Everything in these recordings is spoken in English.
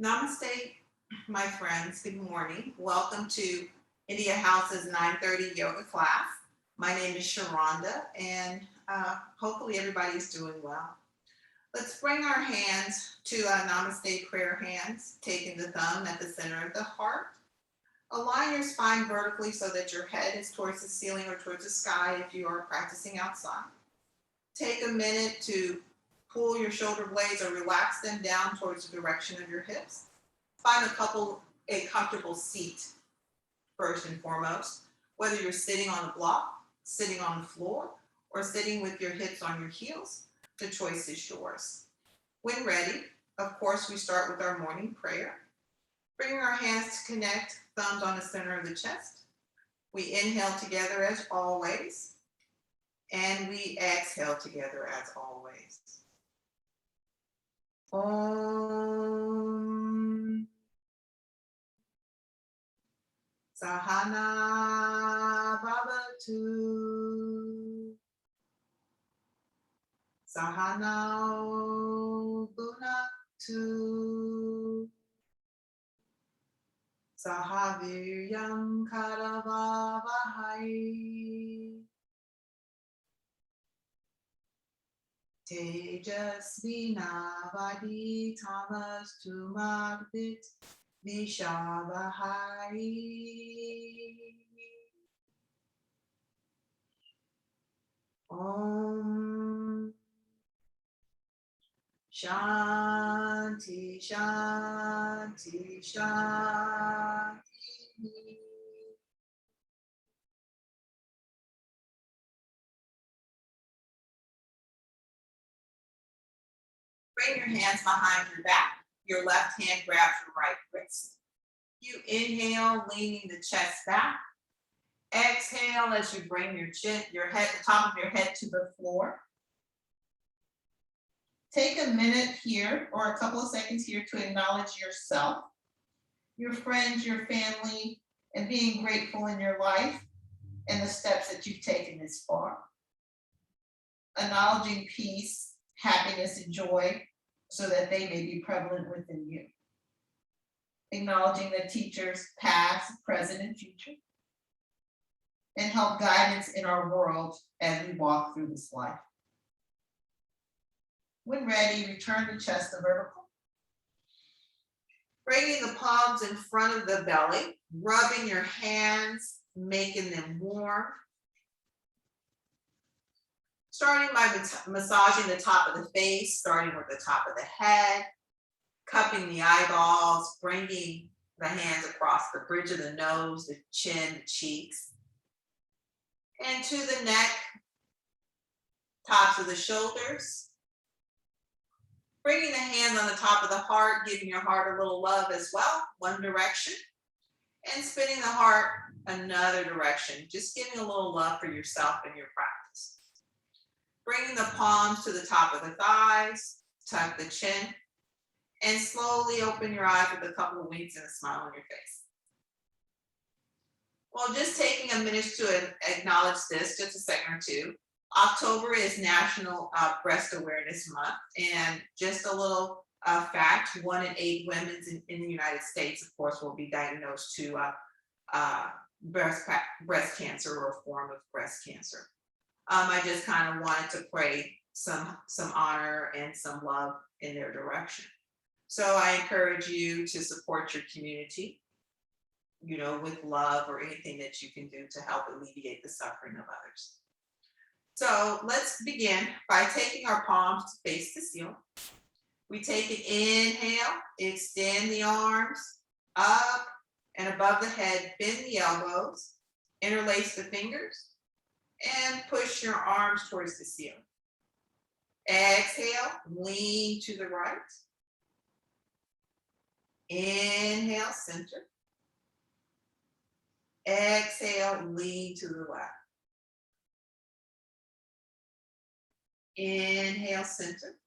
Namaste, my friends. Good morning. Welcome to India House's 9:30 yoga class. My name is Sharonda, and hopefully everybody's doing well. Let's bring our hands to Namaste prayer hands, taking the thumb at the center of the heart. Align your spine vertically so that your head is towards the ceiling or towards the sky if you are practicing outside. Take a minute to pull your shoulder blades or relax them down towards the direction of your hips. Find a comfortable seat first and foremost, whether you're sitting on the block, sitting on the floor, or sitting with your hips on your heels. The choice is yours. When ready, of course, we start with our morning prayer. Bringing our hands to connect, thumbs on the center of the chest. We inhale together as always, and we exhale together as always. Om Sahana Bhavatu Sahana Gunatu Sahaviryam Karavavahai Tejasvinavadi Tamastu Magvit Vishavahai. Om Shanti Shanti Shanti. Bring your hands behind your back. Your left hand grabs your right wrist. You inhale, leaning the chest back. Exhale as you bring the top of your head to the floor. Take a minute here or a couple of seconds here to acknowledge yourself, your friends, your family, and being grateful in your life and the steps that you've taken this far. Acknowledging peace, happiness, and joy so that they may be prevalent within you. Acknowledging the teachers, past, present, and future, and help guidance in our world as we walk through this life. When ready, return the chest to vertical. Bringing the palms in front of the belly, rubbing your hands, making them warm. Starting by massaging the top of the face, starting with the top of the head, cupping the eyeballs, bringing the hands across the bridge of the nose, the chin, the cheeks, and to the neck, tops of the shoulders. Bringing the hands on the top of the heart, giving your heart a little love as well, one direction, and spinning the heart another direction, just giving a little love for yourself and your practice. Bringing the palms to the top of the thighs, tuck the chin, and slowly open your eyes with a couple of winks and a smile on your face. Well, just taking a minute to acknowledge this, just a second or two. October is National Breast Awareness Month, and just a little fact, 1 in 8 women in the United States, of course, will be diagnosed to breast cancer or a form of breast cancer. I just kind of wanted to pray some honor and some love in their direction. So I encourage you to support your community, with love or anything that you can do to help alleviate the suffering of others. So let's begin by taking our palms to face the ceiling. We take an inhale, extend the arms up and above the head, bend the elbows, interlace the fingers, and push your arms towards the ceiling. Exhale, lean to the right. Inhale, center. Exhale, lean to the left. Inhale, center.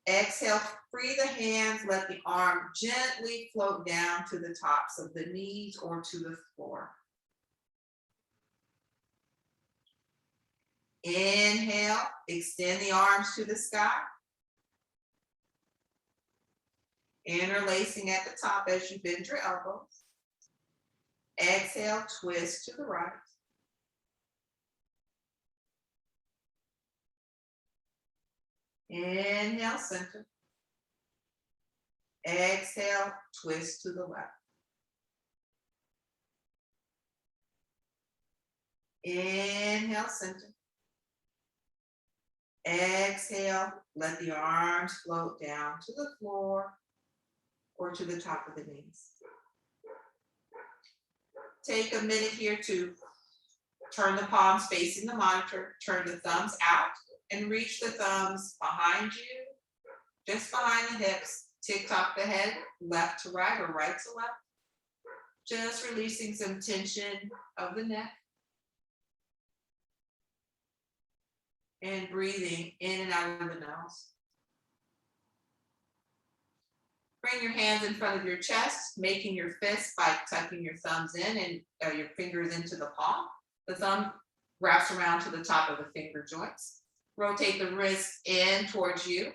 Exhale, free the hands, let the arm gently float down to the tops of the knees or to the floor. Inhale, extend the arms to the sky. Interlacing at the top as you bend your elbows. Exhale, twist to the right. Inhale, center. Exhale, twist to the left. Inhale, center. Exhale, let the arms float down to the floor or to the top of the knees. Take a minute here to turn the palms facing the monitor, turn the thumbs out, and reach the thumbs behind you, just behind the hips. Tick-tock the head, left to right or right to left. Just releasing some tension of the neck. And breathing in and out of the nose. Bring your hands in front of your chest, making your fists by tucking your thumbs in and your fingers into the palm. The thumb wraps around to the top of the finger joints. Rotate the wrist in towards you.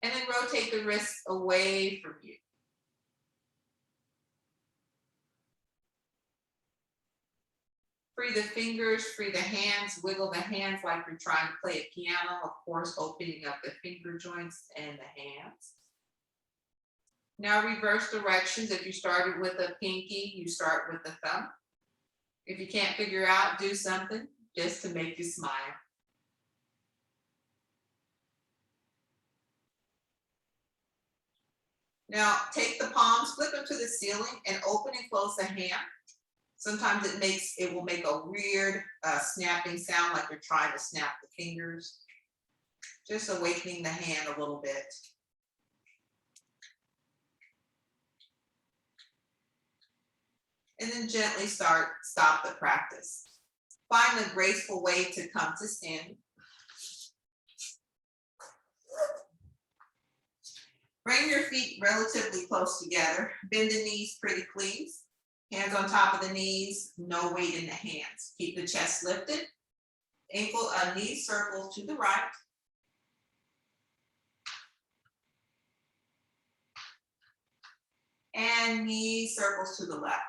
And then rotate the wrists away from you. Free the fingers, free the hands, wiggle the hands like you're trying to play a piano, of course, opening up the finger joints and the hands. Now reverse directions. If you started with a pinky, you start with the thumb. If you can't figure out, do something just to make you smile. Now take the palms, flip them to the ceiling and open and close the hand. Sometimes it will make a weird snapping sound like you're trying to snap the fingers. Just awakening the hand a little bit. And then gently stop the practice. Find a graceful way to come to standing. Bring your feet relatively close together. Bend the knees pretty please. Hands on top of the knees, no weight in the hands. Keep the chest lifted. Knee circles to the right. And knee circles to the left.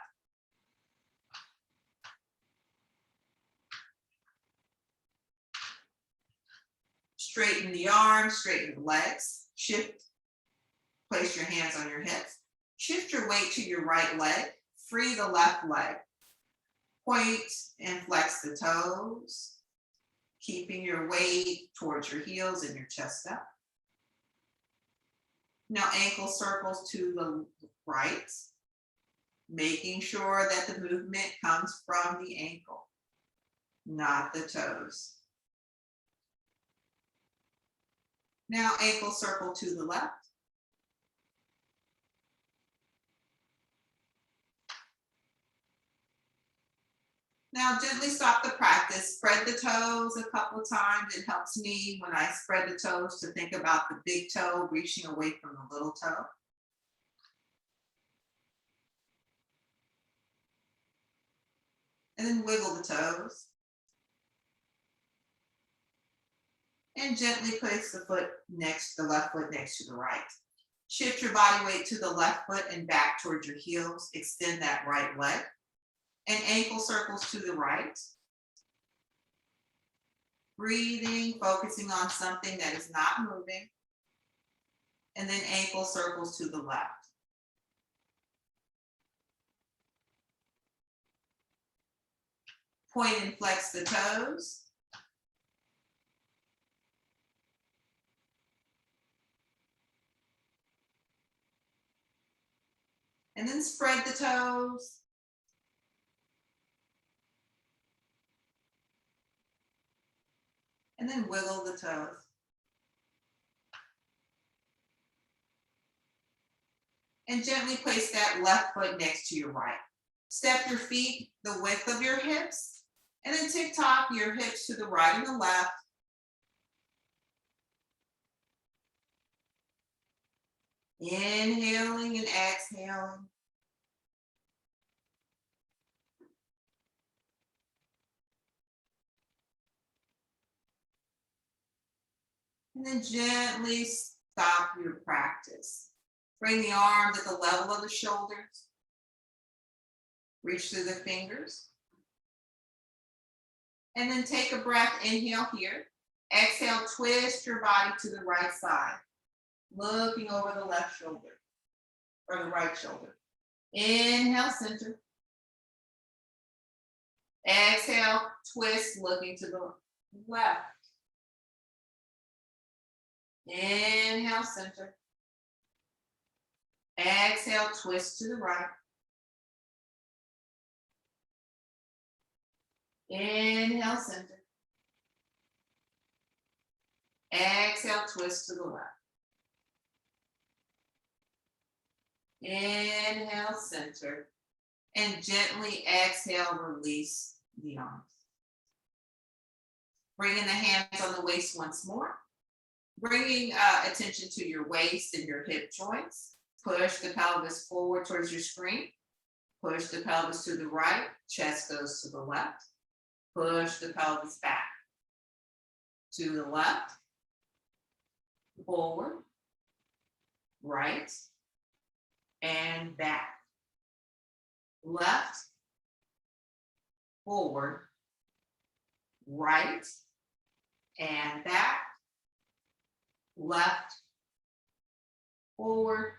Straighten the arms, straighten the legs. Shift. Place your hands on your hips. Shift your weight to your right leg. Free the left leg. Point and flex the toes. Keeping your weight towards your heels and your chest up. Now ankle circles to the right. Making sure that the movement comes from the ankle, not the toes. Now ankle circle to the left. Now gently stop the practice. Spread the toes a couple of times. It helps me when I spread the toes to think about the big toe reaching away from the little toe. And then wiggle the toes. And gently place the left foot next to the right. Shift your body weight to the left foot and back towards your heels. Extend that right leg. And ankle circles to the right. Breathing, focusing on something that is not moving. And then ankle circles to the left. Point and flex the toes. And then spread the toes. And then wiggle the toes. And gently place that left foot next to your right. Step your feet the width of your hips. And then tick-tock your hips to the right and the left. Inhaling and exhaling. And then gently stop your practice. Bring the arms at the level of the shoulders. Reach through the fingers. And then take a breath, inhale here. Exhale, twist your body to the right side, looking over the left shoulder or the right shoulder. Inhale, center. Exhale, twist, looking to the left. Inhale, center. Exhale, twist to the right. Inhale, center. Exhale, twist to the left. Inhale, center. And gently exhale, release the arms. Bringing the hands on the waist once more. Bringing attention to your waist and your hip joints. Push the pelvis forward towards your screen. Push the pelvis to the right. Chest goes to the left. Push the pelvis back. To the left. Forward. Right. And back. Left. Forward. Right. And back. Left. Forward.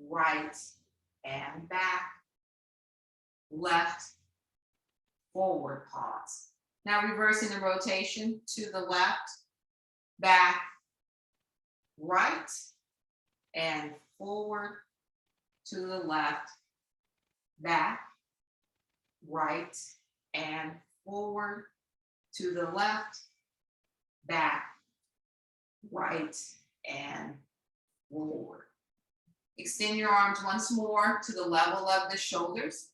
Right. And back. Left. Forward. Pause. Now reversing the rotation to the left. Back. Right. And forward. To the left. Back. Right. And forward. To the left. Back. Right. And forward. Extend your arms once more to the level of the shoulders.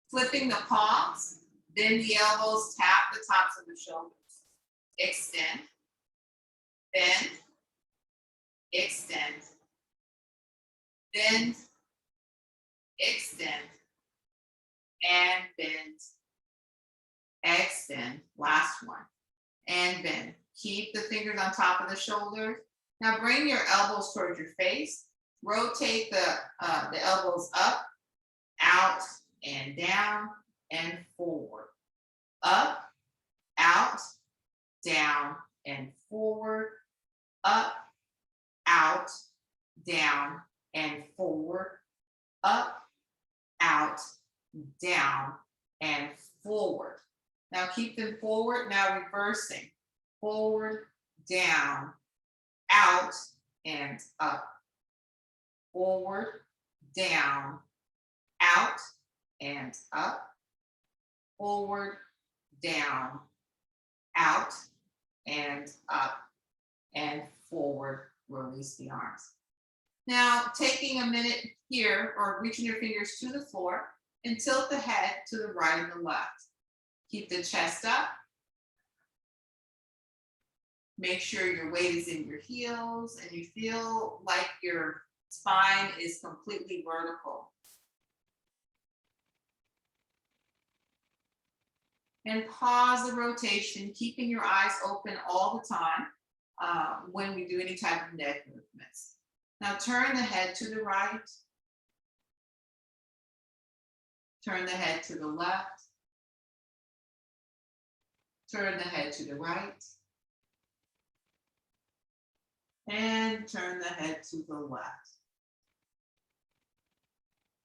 Flipping the palms. Bend the elbows. Tap the tops of the shoulders. Extend. Bend. Extend. Bend. Extend. And bend. Extend. Last one. And bend. Keep the fingers on top of the shoulders. Now bring your elbows towards your face. Rotate the elbows up, out, and down, and forward. Up, out, down, and forward. Up, out, down, and forward. Up, out, down, and forward. Now keep them forward. Now reversing. Forward, down, out, and up. Forward, down, out, and up. Forward, down, out, and up, and forward. Release the arms. Now, taking a minute here, or reaching your fingers to the floor, and tilt the head to the right and the left. Keep the chest up. Make sure your weight is in your heels and you feel like your spine is completely vertical. And pause the rotation, keeping your eyes open all the time when we do any type of neck movements. Now turn the head to the right. Turn the head to the left. Turn the head to the right. And turn the head to the left.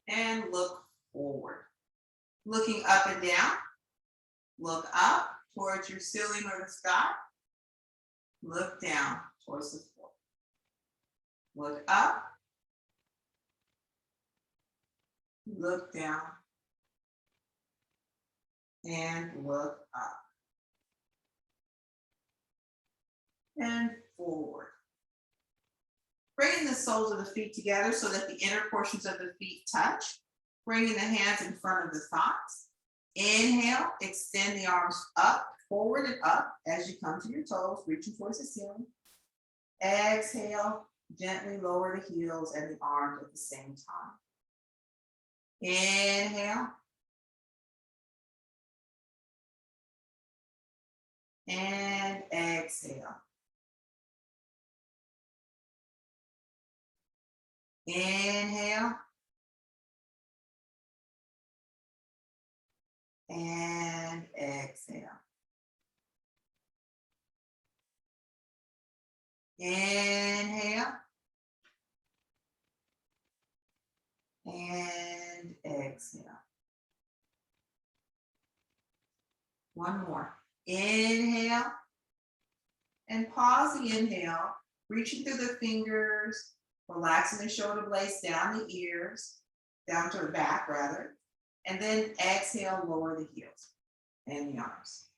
And look forward. Looking up and down. Look up towards your ceiling or the sky. Look down towards the floor. Look up. Look down. And look up. And forward. Bringing the soles of the feet together so that the inner portions of the feet touch. Bringing the hands in front of the thighs. Inhale, extend the arms up, forward and up as you come to your toes, reaching towards the ceiling. Exhale, gently lower the heels and the arms at the same time. Inhale. And exhale. Inhale. And exhale. Inhale. And exhale. One more. Inhale. And pause the inhale, reaching through the fingers, relaxing the shoulder blades down the ears, down to the back rather. And then exhale, lower the heels and the arms.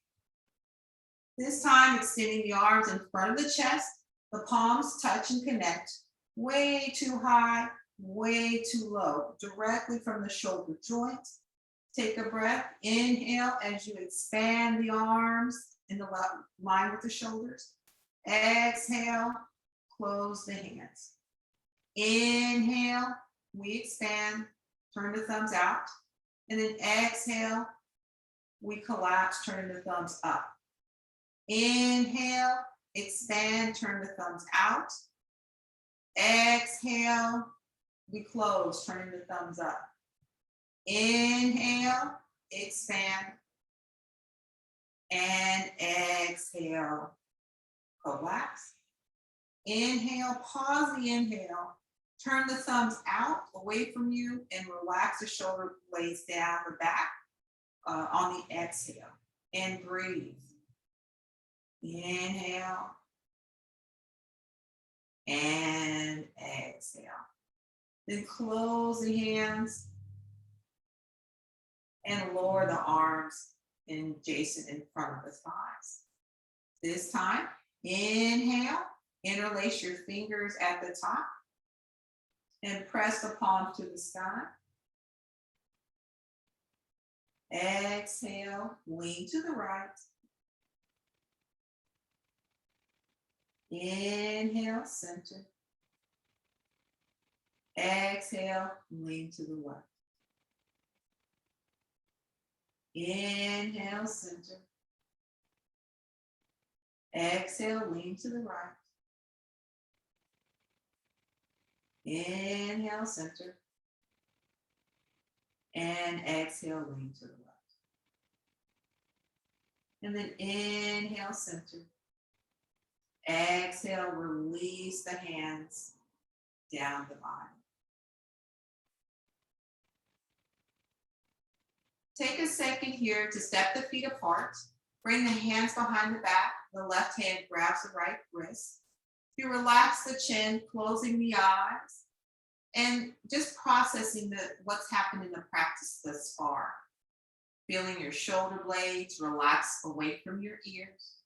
This time, extending the arms in front of the chest, the palms touch and connect, way too high, way too low, directly from the shoulder joint. Take a breath, inhale as you expand the arms in the line with the shoulders. Exhale, close the hands. Inhale, we expand, turn the thumbs out. And then exhale, we collapse, turn the thumbs up. Inhale, expand, turn the thumbs out. Exhale, we close, turning the thumbs up. Inhale, expand, and exhale, collapse. Inhale, pause the inhale, turn the thumbs out away from you and relax the shoulder blades down the back on the exhale. And breathe. Inhale and exhale. Then close the hands and lower the arms adjacent in front of the thighs. This time, inhale, interlace your fingers at the top and press the palms to the sky. Exhale, lean to the right. Inhale, center. Exhale, lean to the left. Inhale, center. Exhale, lean to the right. Inhale, center. And exhale, lean to the left. And then inhale, center. Exhale, release the hands down the body. Take a second here to step the feet apart. Bring the hands behind the back. The left hand grabs the right wrist. You relax the chin, closing the eyes, and just processing what's happened in the practice thus far. Feeling your shoulder blades relax away from your ears.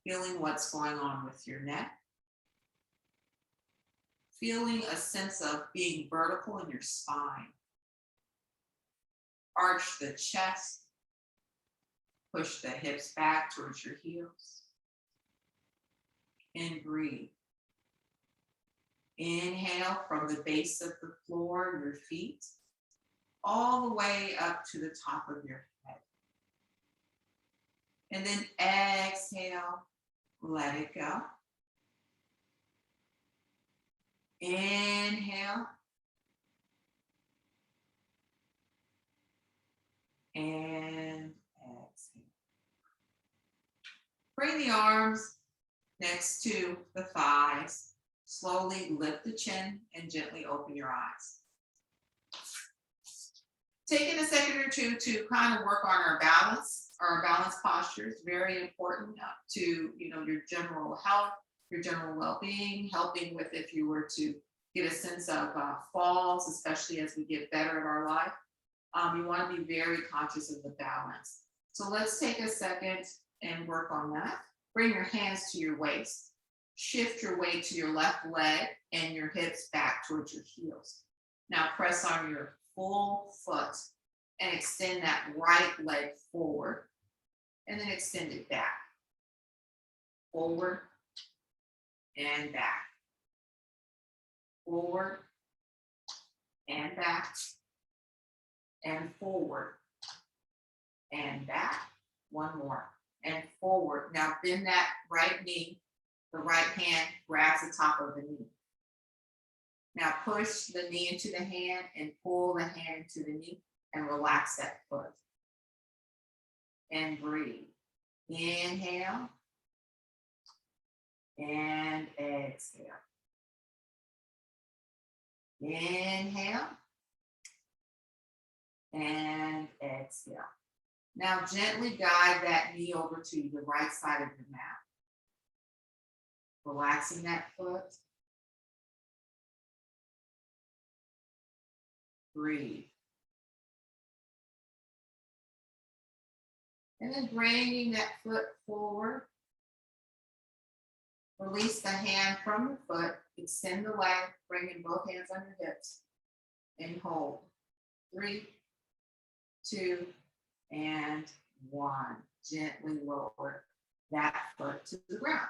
Feeling what's going on with your neck. Feeling a sense of being vertical in your spine. Arch the chest. Push the hips back towards your heels. And breathe. Inhale from the base of the floor, your feet, all the way up to the top of your head. And then exhale, let it go. Inhale. And exhale. Bring the arms next to the thighs. Slowly lift the chin and gently open your eyes. Taking a second or two to kind of work on our balance posture is very important to your general health, your general well-being, helping with if you were to get a sense of falls, especially as we get better at our life. You want to be very conscious of the balance. So let's take a second and work on that. Bring your hands to your waist. Shift your weight to your left leg and your hips back towards your heels. Now press on your full foot and extend that right leg forward and then extend it back. Forward and back. Forward and back. And forward and back. One more. And forward. Now bend that right knee. The right hand grabs the top of the knee. Now push the knee into the hand and pull the hand into the knee and relax that foot. And breathe. Inhale and exhale. Inhale and exhale. Now gently guide that knee over to the right side of the mat. Relaxing that foot. Breathe. And then bringing that foot forward. Release the hand from the foot. Extend the leg, bringing both hands on your hips. And hold. 3, 2, and 1. Gently lower that foot to the ground.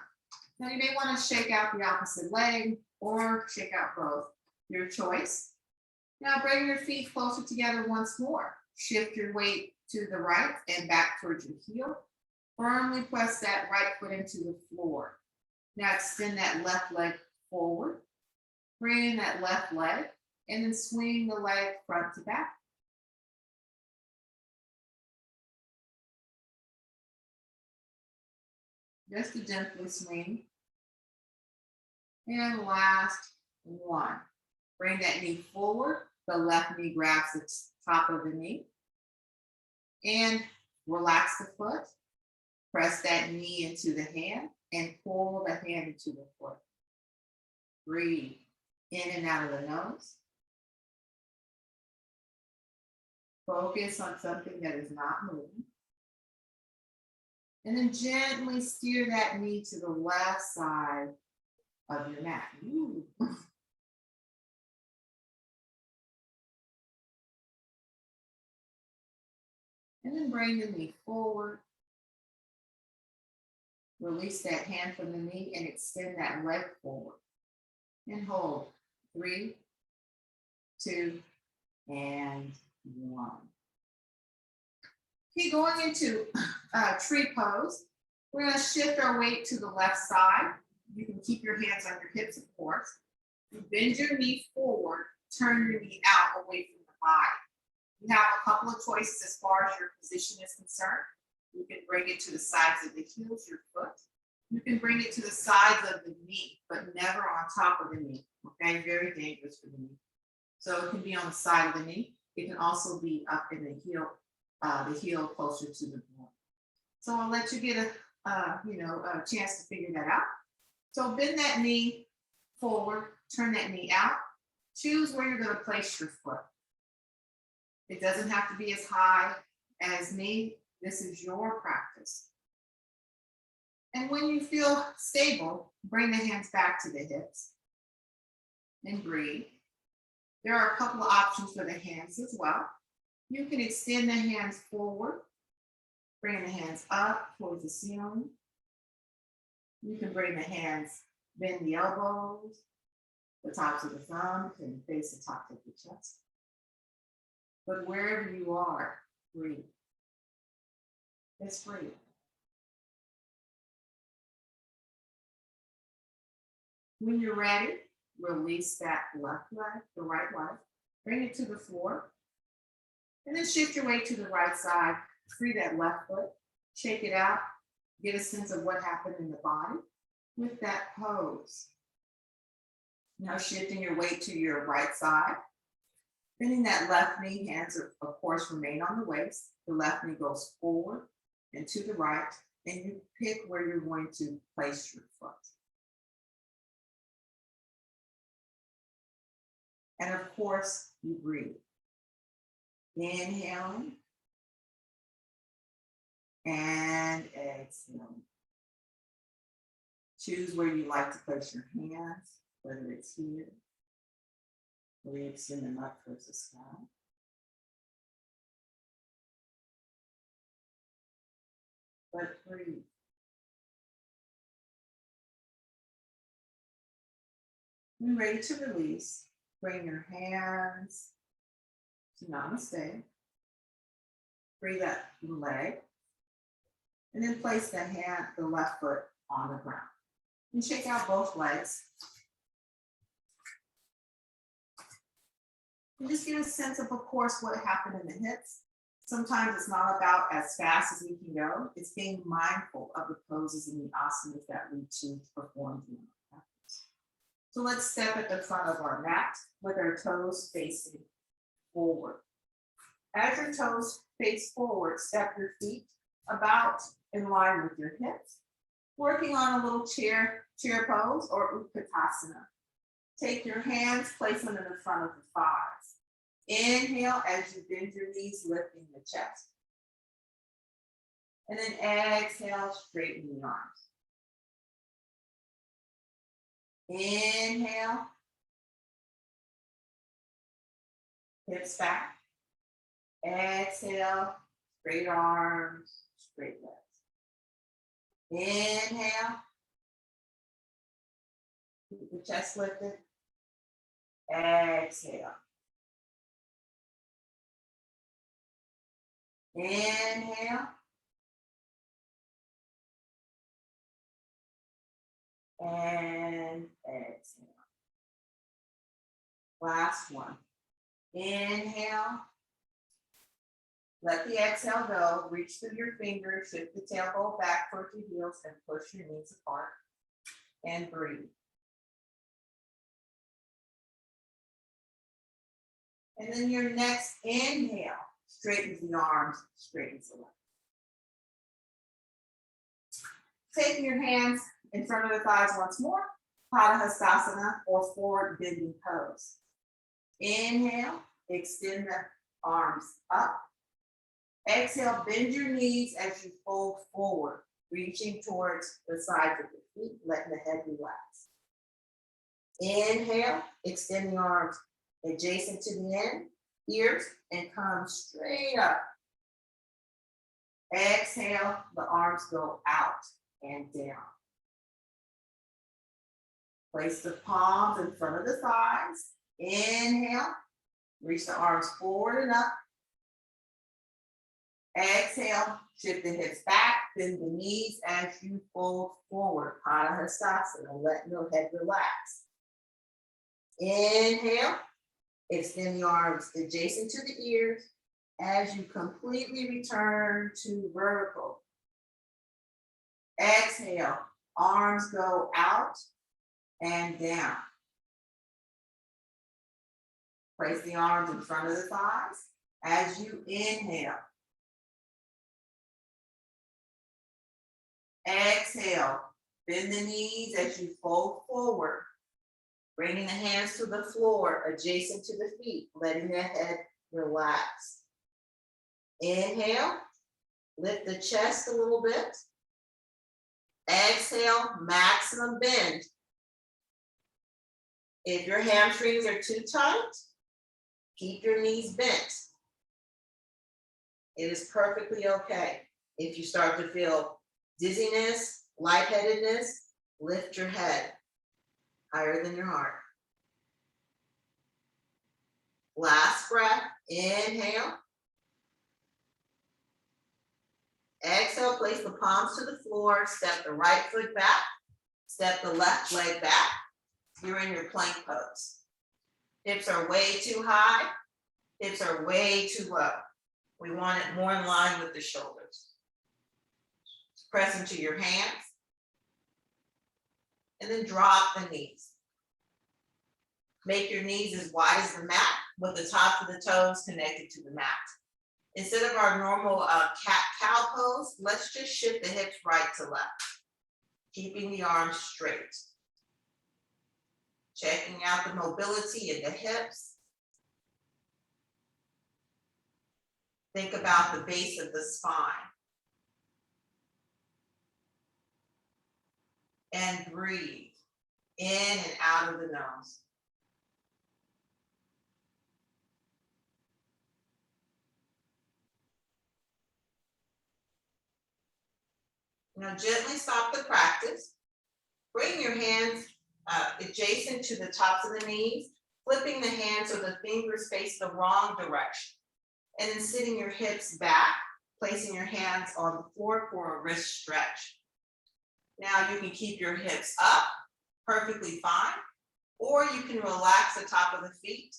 Now you may want to shake out the opposite leg or shake out both. Your choice. Now bring your feet closer together once more. Shift your weight to the right and back towards your heel. Firmly press that right foot into the floor. Now extend that left leg forward. Bring in that left leg and then swing the leg front to back. Just to gently swing. And last one. Bring that knee forward. The left knee grabs the top of the knee. And relax the foot. Press that knee into the hand and pull the hand into the foot. Breathe in and out of the nose. Focus on something that is not moving. And then gently steer that knee to the left side of your mat. Ooh. And then bring the knee forward. Release that hand from the knee and extend that leg forward. And hold. 3, 2, and 1. Okay, going into tree pose. We're going to shift our weight to the left side. You can keep your hands on your hips, of course. You bend your knee forward, turn your knee out away from the body. You have a couple of choices as far as your position is concerned. You can bring it to the sides of the heels, your foot. You can bring it to the sides of the knee, but never on top of the knee. Okay, very dangerous for the knee. So it can be on the side of the knee. It can also be up in the heel closer to the groin. So I'll let you get a chance to figure that out. So bend that knee forward, turn that knee out. Choose where you're going to place your foot. It doesn't have to be as high as me. This is your practice. And when you feel stable, bring the hands back to the hips and breathe. There are a couple of options for the hands as well. You can extend the hands forward, bring the hands up towards the ceiling. You can bring the hands, bend the elbows, the tops of the thumbs, and face the top of the chest. But wherever you are, breathe. Just breathe. When you're ready, release that left leg, the right leg, bring it to the floor, and then shift your weight to the right side, free that left foot, shake it out, get a sense of what happened in the body with that pose. Now shifting your weight to your right side, bending that left knee, hands of course remain on the waist, the left knee goes forward and to the right, and you pick where you're going to place your foot. And of course, you breathe. Inhaling and exhaling. Choose where you like to place your hands, whether it's here, or you extend them up towards the sky. But breathe. When ready to release, bring your hands to Namaste. Free that leg. And then place the left foot on the ground. And shake out both legs. And just get a sense of course, what happened in the hips. Sometimes it's not about as fast as we can go. It's being mindful of the poses and the asanas that we choose to perform. So let's step at the front of our mat with our toes facing forward. As your toes face forward, step your feet about in line with your hips, working on a little chair pose or Utkatasana. Take your hands, place them in the front of the thighs. Inhale as you bend your knees, lifting the chest. And then exhale, straighten the arms. Inhale, hips back. Exhale, straight arms, straight legs. Inhale, keep the chest lifted. Exhale. Inhale. And exhale. Last one. Inhale. Let the exhale go. Reach through your fingers, shift the tailbone back towards your heels, and push your knees apart. And breathe. And then your next inhale straightens the arms, straightens the legs. Taking your hands in front of the thighs once more, Padahastasana or forward bending pose. Inhale, extend the arms up. Exhale, bend your knees as you fold forward, reaching towards the sides of the feet, letting the head relax. Inhale, extend the arms adjacent to the ears, and come straight up. Exhale, the arms go out and down. Place the palms in front of the thighs. Inhale, reach the arms forward and up. Exhale, shift the hips back, bend the knees as you fold forward. Padahastasana, let your head relax. Inhale, extend the arms adjacent to the ears as you completely return to vertical. Exhale, arms go out and down. Place the arms in front of the thighs as you inhale. Exhale, bend the knees as you fold forward, bringing the hands to the floor adjacent to the feet, letting the head relax. Inhale, lift the chest a little bit. Exhale, maximum bend. If your hamstrings are too tight, keep your knees bent. It is perfectly okay. If you start to feel dizziness, lightheadedness, lift your head higher than your heart. Last breath, inhale. Exhale, place the palms to the floor, step the right foot back, step the left leg back. You're in your plank pose. Hips are way too high, hips are way too low. We want it more in line with the shoulders. Press into your hands, and then drop the knees. Make your knees as wide as the mat with the tops of the toes connected to the mat. Instead of our normal cat-cow pose, let's just shift the hips right to left, keeping the arms straight. Checking out the mobility in the hips. Think about the base of the spine. And breathe in and out of the nose. Now gently stop the practice. Bring your hands adjacent to the tops of the knees, flipping the hands so the fingers face the wrong direction. And then sitting your hips back, placing your hands on the floor for a wrist stretch. Now you can keep your hips up, perfectly fine, or you can relax the top of the feet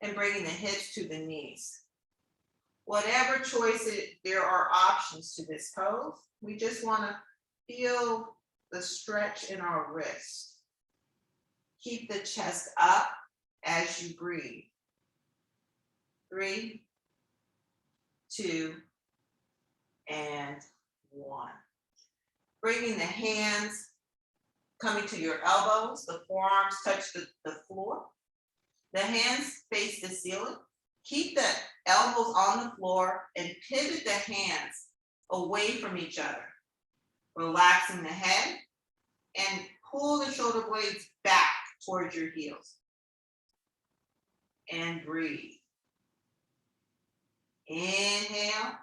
and bringing the hips to the knees. Whatever choice there are options to this pose. We just want to feel the stretch in our wrist. Keep the chest up as you breathe. 3, 2, and 1. Bringing the hands coming to your elbows, the forearms touch the floor. The hands face the ceiling. Keep the elbows on the floor and pivot the hands away from each other. Relaxing the head and pull the shoulder blades back towards your heels. And breathe. Inhale.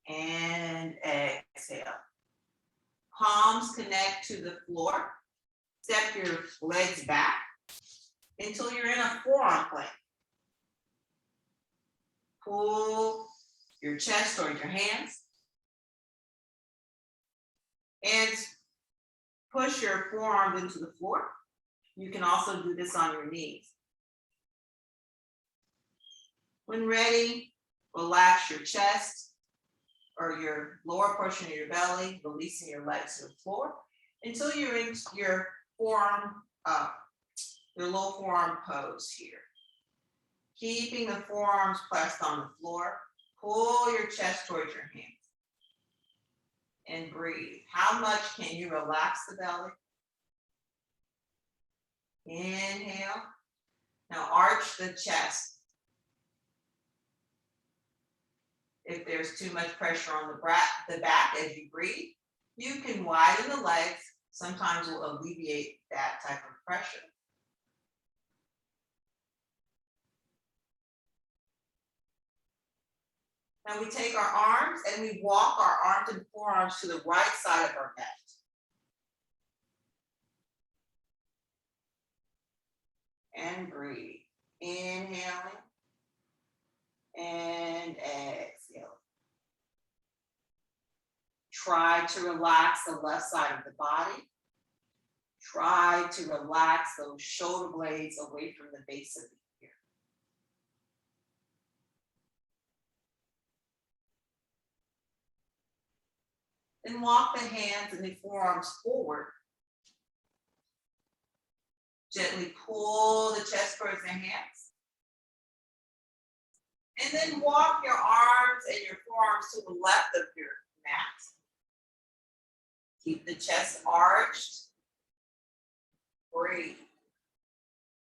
And exhale. Palms connect to the floor. Step your legs back until you're in a forearm plank. Pull your chest towards your hands. And push your forearms into the floor. You can also do this on your knees. When ready, relax your chest or your lower portion of your belly, releasing your legs to the floor until you're in your forearm, your low forearm pose here. Keeping the forearms pressed on the floor, pull your chest towards your hands. And breathe. How much can you relax the belly? Inhale. Now arch the chest. If there's too much pressure on the back as you breathe, you can widen the legs. Sometimes will alleviate that type of pressure. Now we take our arms and we walk our arms and forearms to the right side of our mat. And breathe. Inhaling and exhale. Try to relax the left side of the body. Try to relax those shoulder blades away from the base of the ear. Then walk the hands and the forearms forward. Gently pull the chest towards the hands. And then walk your arms and your forearms to the left of your mat. Keep the chest arched. Breathe.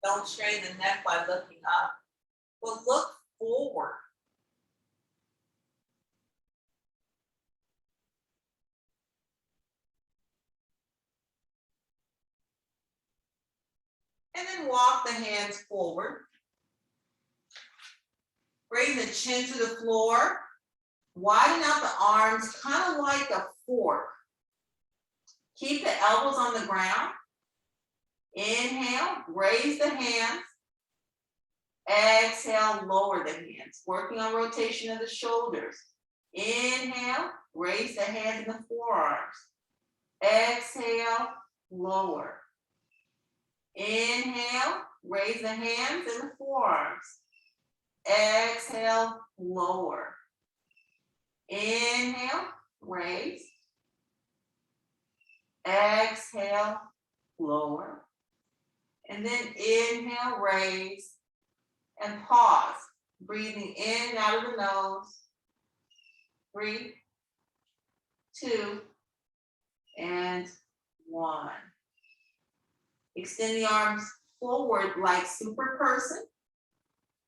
Don't strain the neck by looking up, but look forward. And then walk the hands forward. Bring the chin to the floor. Widen out the arms, kind of like a fork. Keep the elbows on the ground. Inhale, raise the hands. Exhale, lower the hands. Working on rotation of the shoulders. Inhale, raise the hands and the forearms. Exhale, lower. Inhale, raise the hands and the forearms. Exhale, lower. Inhale, raise. Exhale, lower. And then inhale, raise. And pause. Breathing in and out of the nose. 3, 2, and 1. Extend the arms forward like super person.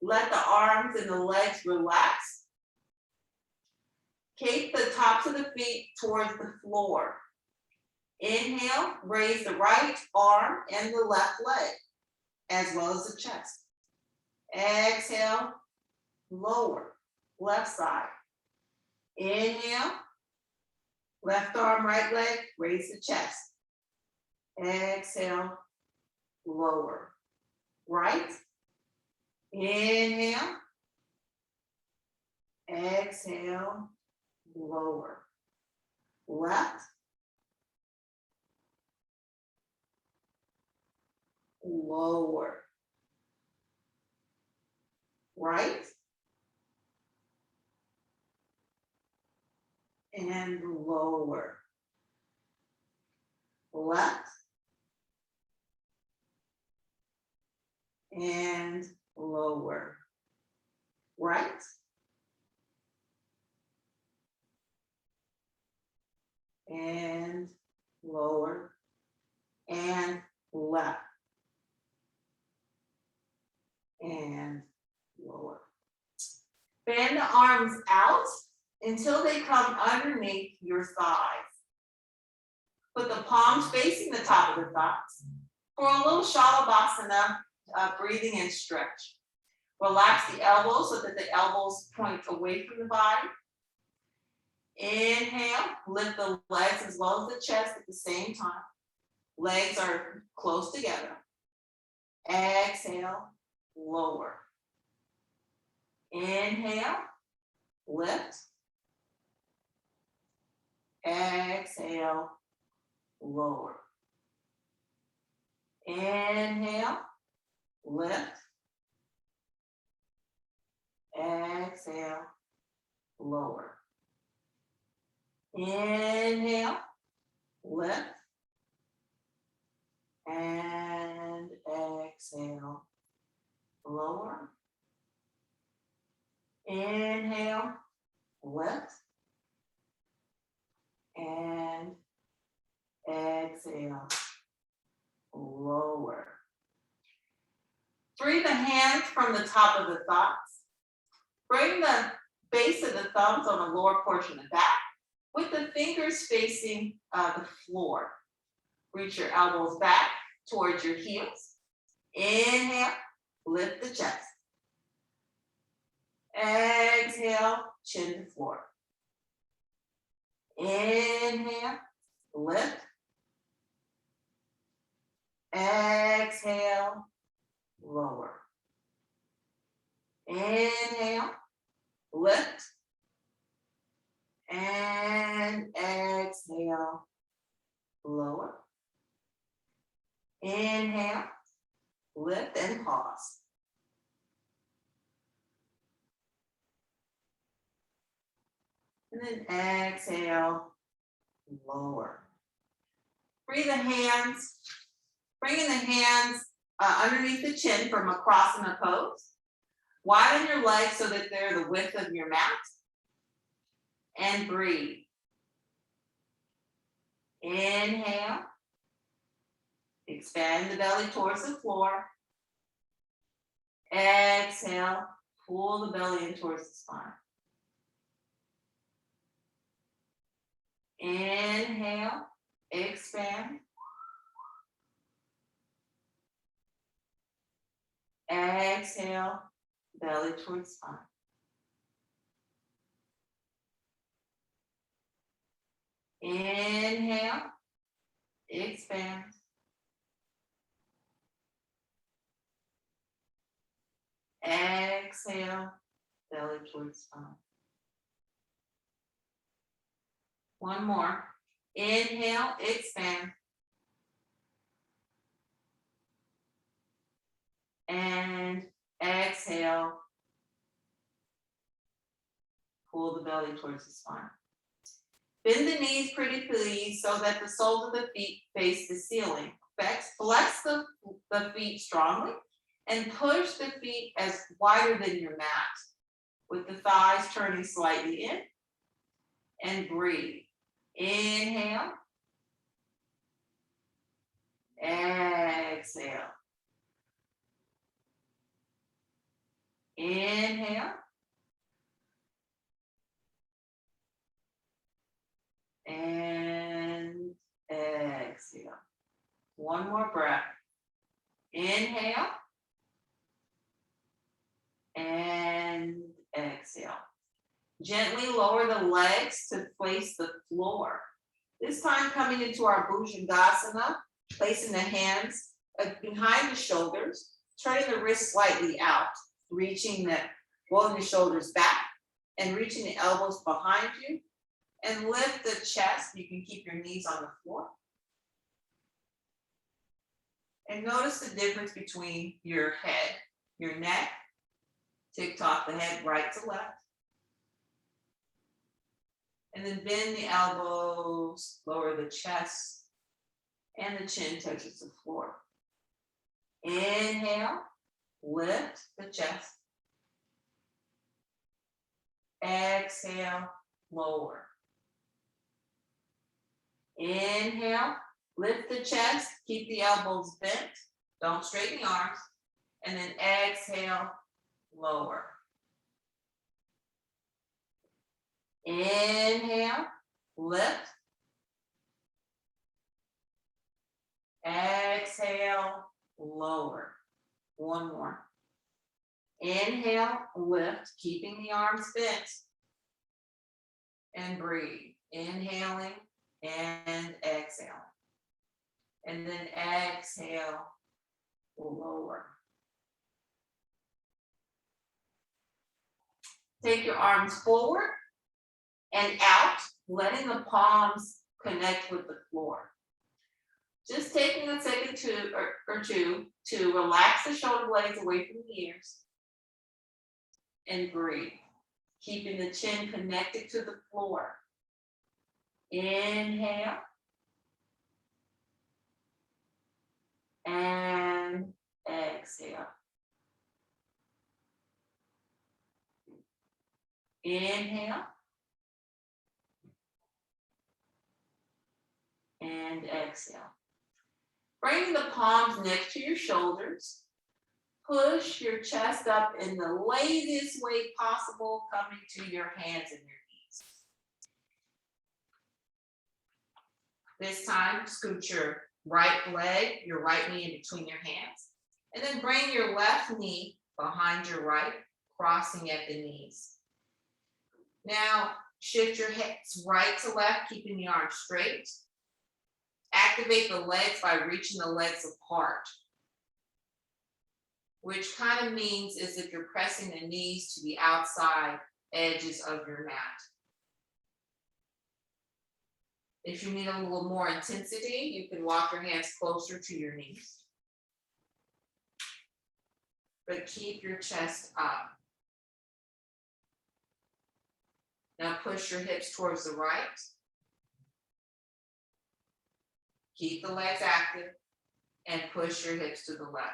Let the arms and the legs relax. Keep the tops of the feet towards the floor. Inhale, raise the right arm and the left leg, as well as the chest. Exhale, lower, left side. Inhale, left arm, right leg, raise the chest. Exhale, lower, right. Inhale, exhale, lower, left, lower. right, and lower, left, and lower, right, and lower, and left, and lower. Bend the arms out until they come underneath your thighs. Put the palms facing the top of the thighs for a little Shalabhasana breathing and stretch. Relax the elbows so that the elbows point away from the body. Inhale, lift the legs as well as the chest at the same time. Legs are close together. Exhale, lower. Inhale, lift. Exhale, lower. Inhale, lift. Exhale, lower. Inhale, lift. And exhale, lower. Inhale, lift. And exhale, lower. Free the hands from the top of the thighs. Bring the base of the thumbs on the lower portion of the back with the fingers facing the floor. Reach your elbows back towards your heels. Inhale, lift the chest. Exhale, chin to floor. Inhale, lift. Exhale, lower. Inhale, lift. And exhale, lower. Inhale, lift and pause. And then exhale, lower. Free the hands, bringing the hands underneath the chin for Chokrasana Pose. Widen your legs so that they're the width of your mat. And breathe. Inhale. Expand the belly towards the floor. Exhale. Pull the belly in towards the spine. Inhale. Expand. Exhale. Belly towards spine. Inhale. Expand. Exhale, belly towards spine. One more. Inhale, expand. And exhale, pull the belly towards the spine. Bend the knees pretty please so that the soles of the feet face the ceiling. Flex the feet strongly and push the feet as wider than your mat with the thighs turning slightly in. And breathe. Inhale. Exhale. Inhale. And exhale. One more breath. Inhale. And exhale. Gently lower the legs to face the floor. This time coming into our Bhujangasana, placing the hands behind the shoulders, turning the wrists slightly out, rolling the shoulders back and reaching the elbows behind you. And lift the chest. You can keep your knees on the floor. And notice the difference between your head, your neck, Tick-tock the head right to left. And then bend the elbows, lower the chest, and the chin touches the floor. Inhale, lift the chest. Exhale, lower. Inhale, lift the chest, keep the elbows bent, don't straighten the arms, and then exhale, lower. Inhale, lift. Exhale, lower. One more. Inhale, lift, keeping the arms bent. And breathe. Inhaling and exhaling. And then exhale, lower. Take your arms forward and out, letting the palms connect with the floor. Just taking a second or two to relax the shoulder blades away from the ears and breathe, keeping the chin connected to the floor. Inhale and exhale. Inhale and exhale. Bring the palms next to your shoulders. Push your chest up in the laziest way possible, coming to your hands and your knees. This time, scoot your right leg, your right knee in between your hands, and then bring your left knee behind your right, crossing at the knees. Now, shift your hips right to left, keeping the arms straight. Activate the legs by reaching the legs apart, which kind of means is if you're pressing the knees to the outside edges of your mat. If you need a little more intensity, you can walk your hands closer to your knees. But keep your chest up. Now push your hips towards the right. Keep the legs active and push your hips to the left.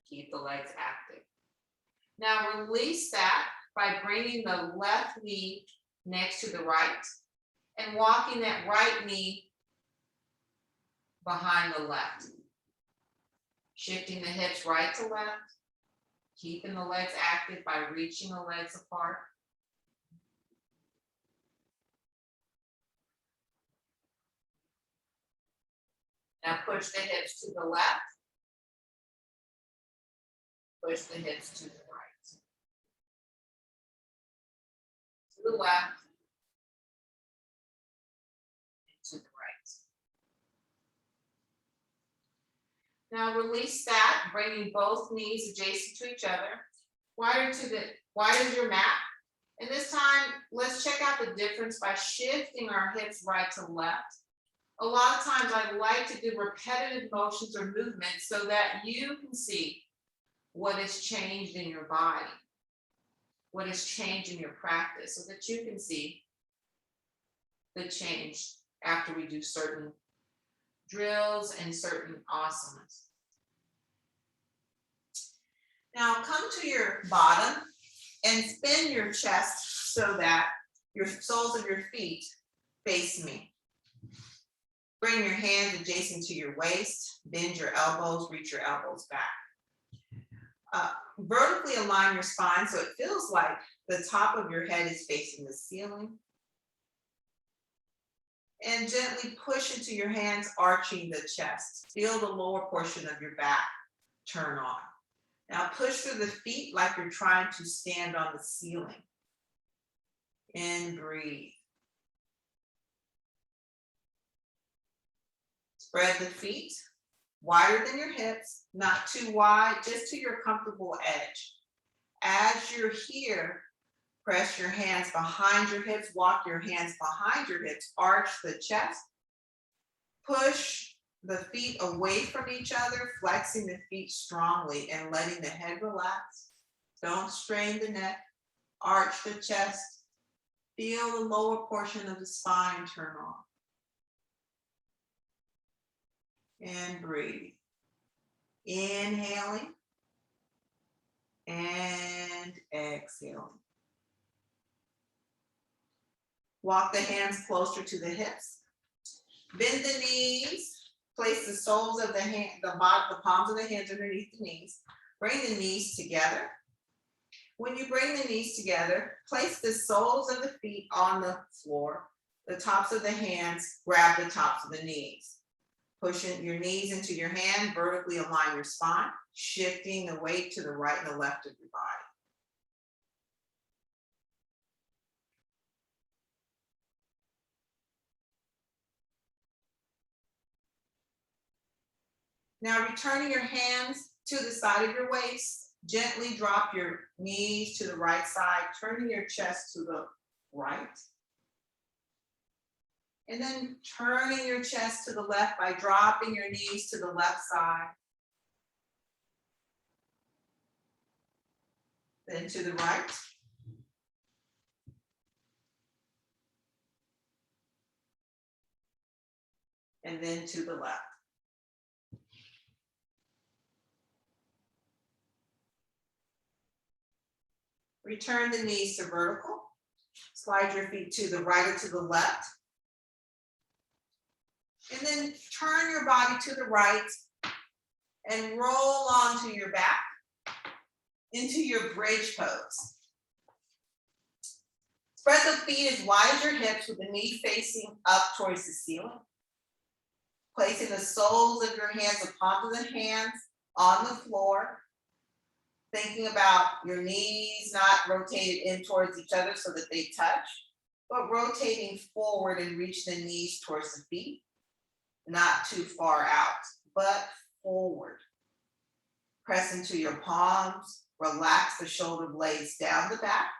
Keep the legs active. Now release that by bringing the left knee next to the right and walking that right knee behind the left. Shifting the hips right to left, keeping the legs active by reaching the legs apart. Now push the hips to the left. Push the hips to the right. To the left. And to the right. Now release that, bringing both knees adjacent to each other. Wide is your mat. And this time, let's check out the difference by shifting our hips right to left. A lot of times I like to do repetitive motions or movements so that you can see what has changed in your body, what has changed in your practice, so that you can see the change after we do certain drills and certain asanas. Now come to your bottom and spin your chest so that your soles of your feet face me. Bring your hands adjacent to your waist, bend your elbows, reach your elbows back. Vertically align your spine so it feels like the top of your head is facing the ceiling. And gently push into your hands, arching the chest. Feel the lower portion of your back turn on. Now push through the feet like you're trying to stand on the ceiling. And breathe. Spread the feet wider than your hips, not too wide, just to your comfortable edge. As you're here, press your hands behind your hips, walk your hands behind your hips, arch the chest, push the feet away from each other, flexing the feet strongly and letting the head relax. Don't strain the neck, arch the chest. Feel the lower portion of the spine turn on. And breathe. Inhaling and exhaling. Walk the hands closer to the hips. Bend the knees. Place the soles of the hand, the palms of the hands underneath the knees. Bring the knees together. When you bring the knees together, place the soles of the feet on the floor. The tops of the hands grab the tops of the knees. Pushing your knees into your hand, vertically align your spine, shifting the weight to the right and the left of your body. Now returning your hands to the side of your waist, gently drop your knees to the right side, turning your chest to the right. And then turning your chest to the left by dropping your knees to the left side. Then to the right. And then to the left. Return the knees to vertical. Slide your feet to the right or to the left. And then turn your body to the right and roll onto your back into your bridge pose. Spread the feet as wide as your hips with the knee facing up towards the ceiling. Placing the soles of your hands, the palms of the hands on the floor. Thinking about your knees not rotated in towards each other so that they touch, but rotating forward and reach the knees towards the feet. Not too far out, but forward. Press into your palms, relax the shoulder blades down the back.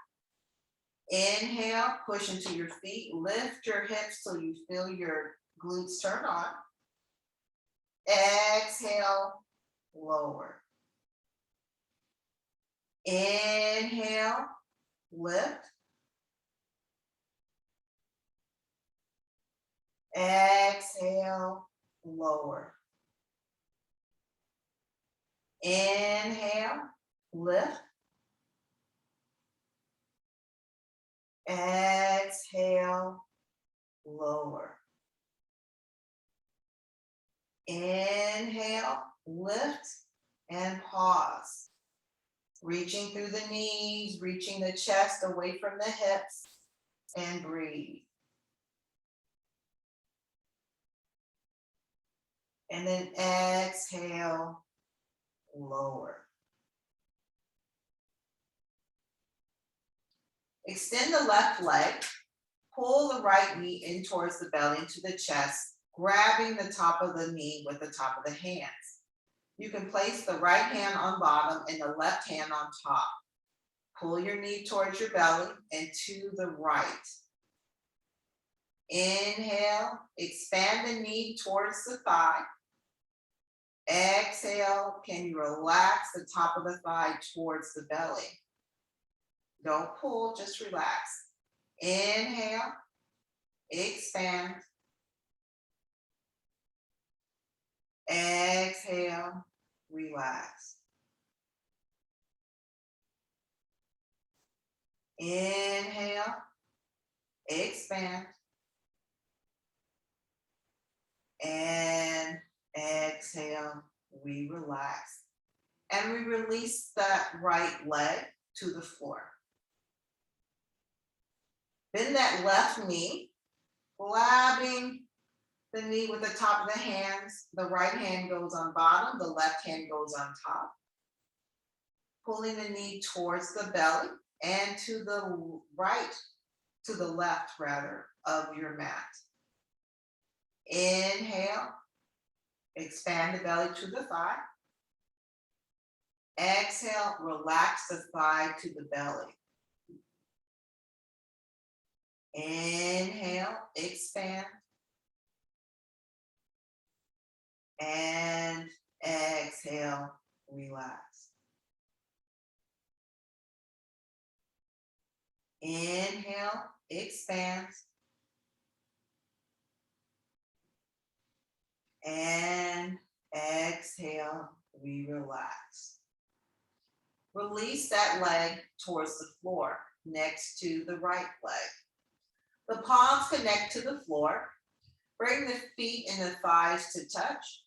Inhale, push into your feet, lift your hips till you feel your glutes turn on. Exhale, lower. Inhale, lift. Exhale, lower. Inhale, lift. Exhale, lower. Inhale, lift, and pause. Reaching through the knees, reaching the chest away from the hips, and breathe. And then exhale, lower. Extend the left leg, pull the right knee in towards the belly into the chest, grabbing the top of the knee with the top of the hands. You can place the right hand on bottom and the left hand on top. Pull your knee towards your belly and to the right. Inhale, expand the knee towards the thigh. Exhale, can you relax the top of the thigh towards the belly? Don't pull, just relax. Inhale, expand. Exhale, relax. Inhale, expand. And exhale, we relax. And we release that right leg to the floor. Bend that left knee, grabbing the knee with the top of the hands. The right hand goes on bottom, the left hand goes on top. Pulling the knee towards the belly and to the right, to the left rather, of your mat. Inhale, expand the belly to the thigh. Exhale, relax the thigh to the belly. Inhale, expand. And exhale, relax. Inhale, expands. And exhale, we relax. Release that leg towards the floor next to the right leg. The palms connect to the floor. Bring the feet and the thighs to touch.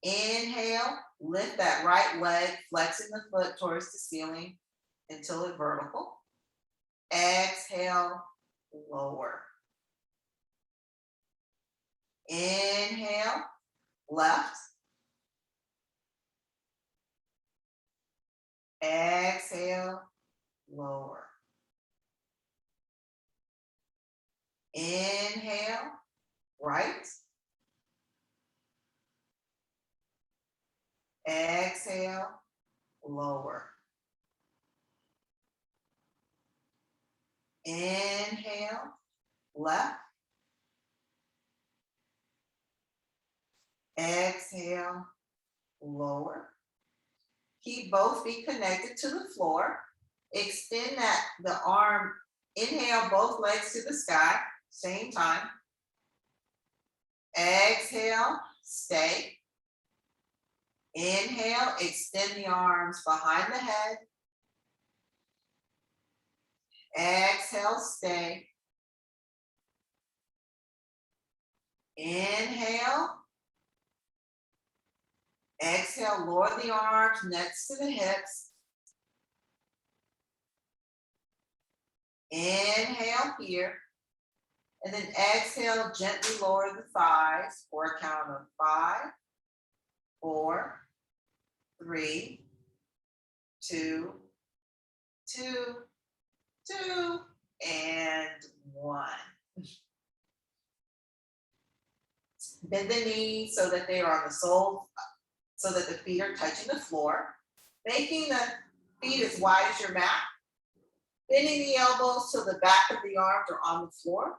Inhale, lift that right leg, flexing the foot towards the ceiling until it's vertical. Exhale, lower. Inhale, left. Exhale, lower. Inhale, right. Exhale, lower. Inhale, left. Exhale, lower. Keep both feet connected to the floor. Extend the arm. Inhale, both legs to the sky, same time. Exhale, stay. Inhale, extend the arms behind the head. Exhale, stay. Inhale. Exhale, lower the arms next to the hips. Inhale here. And then exhale, gently lower the thighs for a count of 5, 4, 3, 2, 2, and 1. Bend the knees so that they are on the sole, so that the feet are touching the floor, making the feet as wide as your mat. Bending the elbows till the back of the arms are on the floor.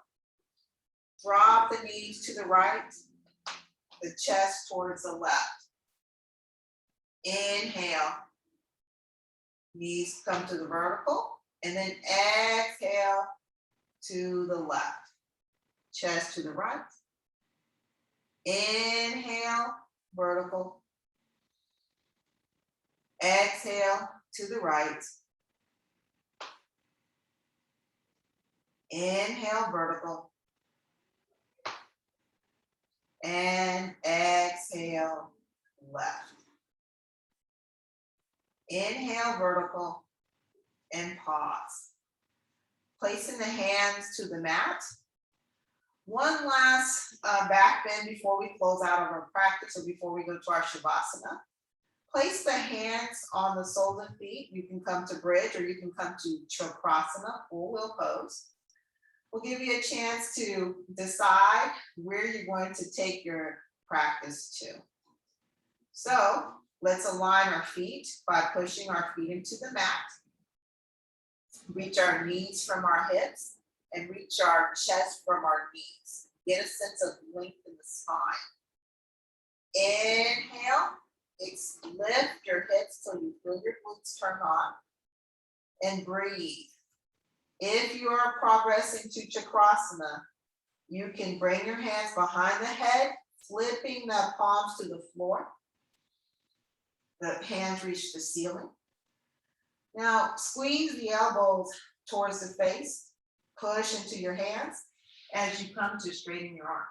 Drop the knees to the right, the chest towards the left. Inhale, knees come to the vertical, and then exhale to the left, chest to the right. Inhale, vertical. Exhale to the right. Inhale, vertical. And exhale, left. Inhale, vertical, and pause. Placing the hands to the mat. One last back bend before we close out of our practice or before we go to our Shavasana. Place the hands on the soles of feet. You can come to bridge or you can come to Chokrasana, full wheel pose. We'll give you a chance to decide where you're going to take your practice to. So let's align our feet by pushing our feet into the mat. Reach our knees from our hips and reach our chest from our knees. Get a sense of length in the spine. Inhale, lift your hips till you feel your glutes turn on. And breathe. If you are progressing to Chakrasana, you can bring your hands behind the head, flipping the palms to the floor. The hands reach the ceiling. Now squeeze the elbows towards the face, push into your hands as you come to straighten your arms.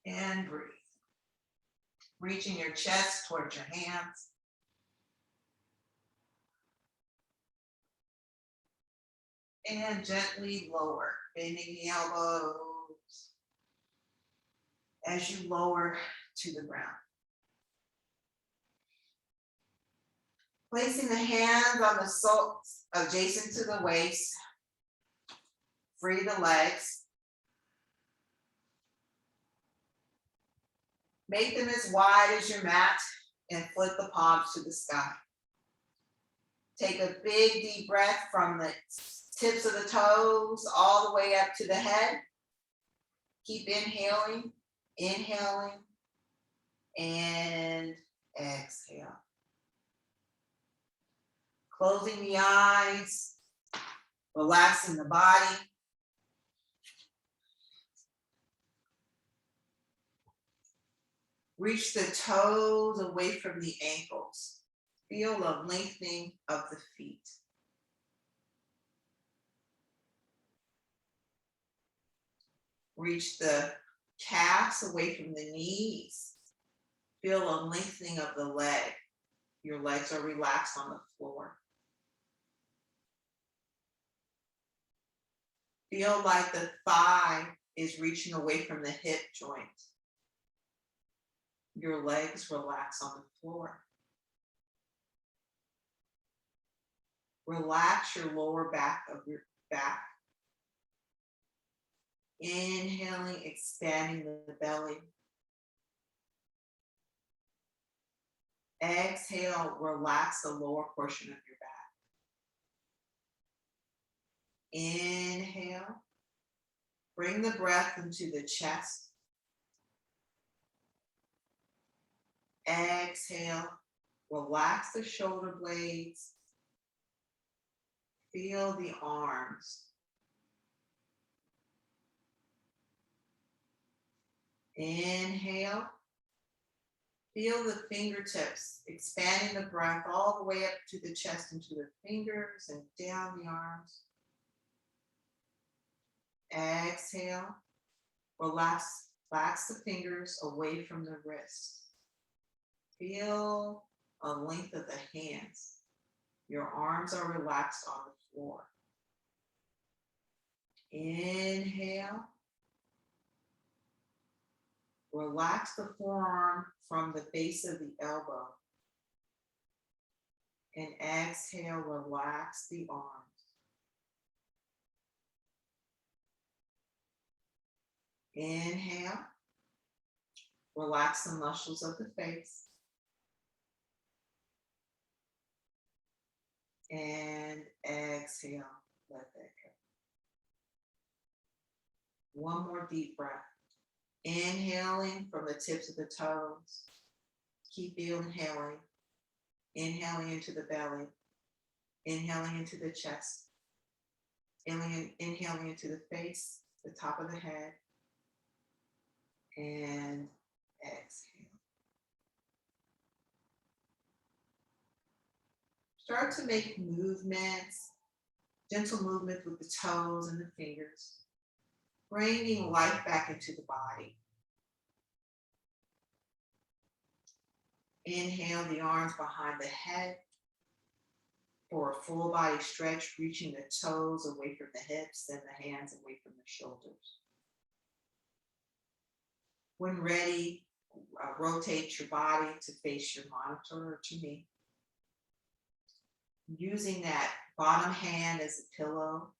And breathe. Reaching your chest towards your hands. And gently lower, bending the elbows as you lower to the ground. Placing the hands on the soles adjacent to the waist. Free the legs. Make them as wide as your mat and flip the palms to the sky. Take a big deep breath from the tips of the toes all the way up to the head. Keep inhaling, inhaling, and exhale. Closing the eyes, relaxing the body. Reach the toes away from the ankles. Feel a lengthening of the feet. Reach the calves away from the knees. Feel a lengthening of the leg. Your legs are relaxed on the floor. Feel like the thigh is reaching away from the hip joint. Your legs relax on the floor. Relax your lower back of your back. Inhaling, expanding the belly. Exhale, relax the lower portion of your back. Inhale, bring the breath into the chest. Exhale, relax the shoulder blades. Feel the arms. Inhale. Feel the fingertips, expanding the breath all the way up to the chest and to the fingers and down the arms. Exhale. Relax the fingers away from the wrists. Feel a length of the hands. Your arms are relaxed on the floor. Inhale. Relax the forearm from the base of the elbow. And exhale, relax the arms. Inhale. Relax the muscles of the face. And exhale, let that go. One more deep breath. Inhaling from the tips of the toes. Keep inhaling. Inhaling into the belly. Inhaling into the chest. Inhaling into the face, the top of the head. And exhale. Start to make movements, gentle movements with the toes and the fingers, bringing life back into the body. Inhale the arms behind the head for a full body stretch, reaching the toes away from the hips and the hands away from the shoulders. When ready, rotate your body to face your monitor or to me. Using that bottom hand as a pillow,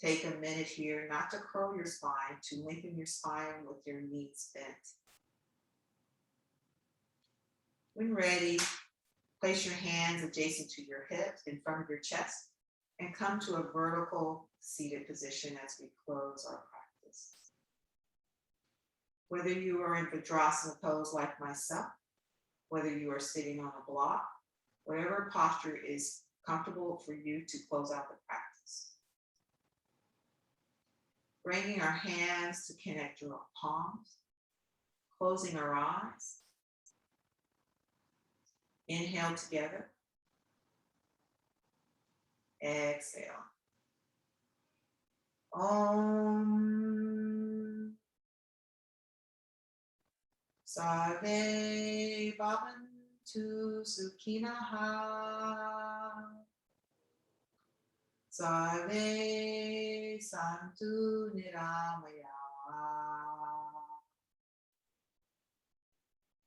take a minute here not to curl your spine, to lengthen your spine with your knees bent. When ready, place your hands adjacent to your hips in front of your chest and come to a vertical seated position as we close our practice. Whether you are in Bhujangasana pose like myself, whether you are sitting on a block, whatever posture is comfortable for you to close out the practice. Bringing our hands to connect your palms, closing our eyes. Inhale together. Exhale. Om. Sarve Bhavantu Sukhinaha. Sarve Santu Niramaya.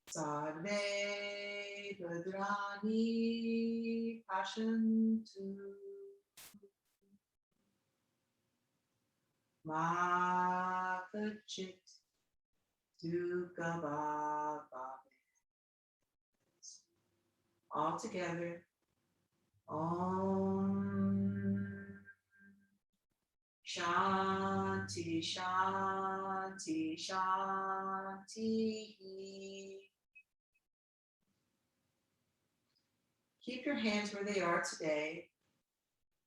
Sarve Bhadrani Pashantu. Ma Kachit Dukha. All together. Om. Shanti, Shanti, Shanti. keep your hands where they are today,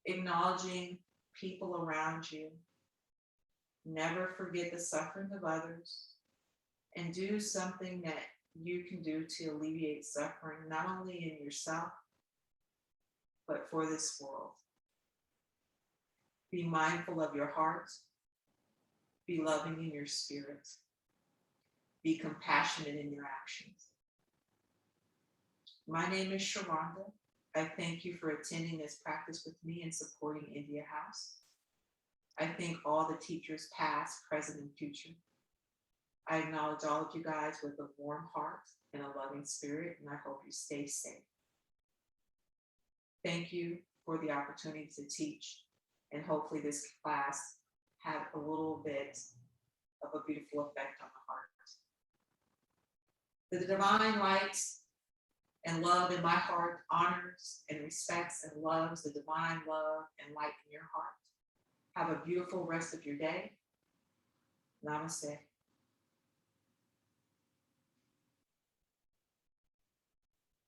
acknowledging people around you. Never forget the suffering of others, and do something that you can do to alleviate suffering, not only in yourself, but for this world. Be mindful of your heart. Be loving in your spirit. Be compassionate in your actions. My name is Sharonda. I thank you for attending this practice with me and supporting India House. I thank all the teachers past, present, and future. I acknowledge all of you guys with a warm heart and a loving spirit, and I hope you stay safe. Thank you for the opportunity to teach, and hopefully this class had a little bit of a beautiful effect on the heart. The divine light and love in my heart honors and respects and loves the divine love and light in your heart. Have a beautiful rest of your day. Namaste.